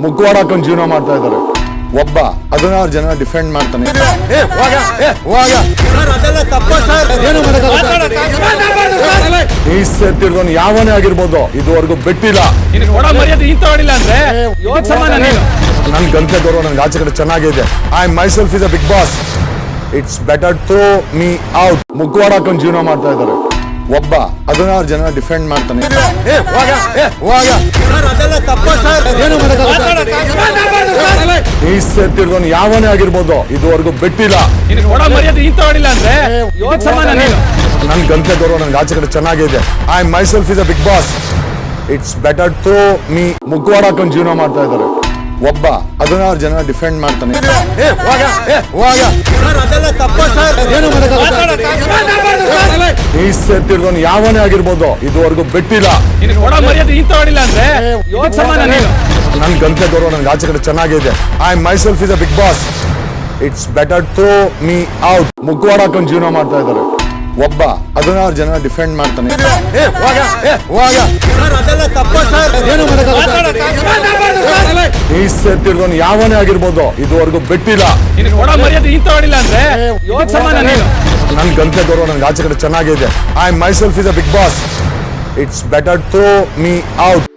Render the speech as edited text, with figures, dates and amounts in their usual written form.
ಮುಖವಾಡ ಹಾಕೊಂಡು ಜೀವನ ಮಾಡ್ತಾ ಇದ್ದಾರೆ. ಒಬ್ಬ 16 ಜನ ಡಿಫೆಂಡ್ ಮಾಡ್ತಾನೆ. ಮೀಸೆತ್ತಿರೋನು ಯಾವನೇ ಆಗಿರ್ಬೋದು, ಇದುವರೆಗೂ ಬಿಟ್ಟಿಲ್ಲ. ನನ್ ಗಂಟೆ ಗೌರವ ನನ್ಗೆ ಆಚೆ ಕಡೆ ಚೆನ್ನಾಗಿದೆ. I myself is a big boss. It's better to me out. ಮುಖವಾಡ ಹಾಕೊಂಡು ಜೀವನ ಮಾಡ್ತಾ ಇದ್ದಾರೆ. ಒಬ್ಬ 16 ಜನ ಡಿಫೆಂಡ್ ಮಾಡ್ತಾನೆ. ಮೀಸೆತ್ತಿರೋನು ಯಾವನೇ ಆಗಿರ್ಬೋದು, ಇದುವರೆಗೂ ಬಿಟ್ಟಿಲ್ಲ. ನನ್ ಗಂಟೆ ಗೌರವ ನನ್ಗೆ ಆಚೆ ಕಡೆ ಚೆನ್ನಾಗಿದೆ. I myself is a big boss. It's better to me. ಮುಖವಾಡ ಹಾಕೊಂಡು ಜೀವನ ಮಾಡ್ತಾ ಇದ್ದಾರೆ. ಒಬ್ಬ 16 ಜನ ಡಿಫೆಂಡ್ ಮಾಡ್ತಾನೆ. ಮೀಸೆತ್ತಿರೋನು ಯಾವನೇ ಆಗಿರ್ಬೋದು, ಇದುವರೆಗೂ ಬಿಟ್ಟಿಲ್ಲ. ನನ್ ಗಂಟೆ ಗೌರವ ನನ್ಗೆ ಆಚೆ ಕಡೆ ಚೆನ್ನಾಗಿದೆ. I myself is a big boss. It's better to me out. ಮುಖವಾಡ ಹಾಕೊಂಡು ಜೀವನ ಮಾಡ್ತಾ ಇದ್ದಾರೆ. ಒಬ್ಬ 16 ಜನ ಡಿಫೆಂಡ್ ಮಾಡ್ತಾನೆ. ಮೀಸೆತ್ತಿರೋನು ಯಾವನೇ ಆಗಿರ್ಬೋದು, ಇದುವರೆಗೂ ಬಿಟ್ಟಿಲ್ಲ. ನನ್ ಗಂಟೆ ಗೌರವ ನನ್ಗೆ ಆಚೆ ಕಡೆ ಚೆನ್ನಾಗಿದೆ. I myself is a big boss. It's better to me out.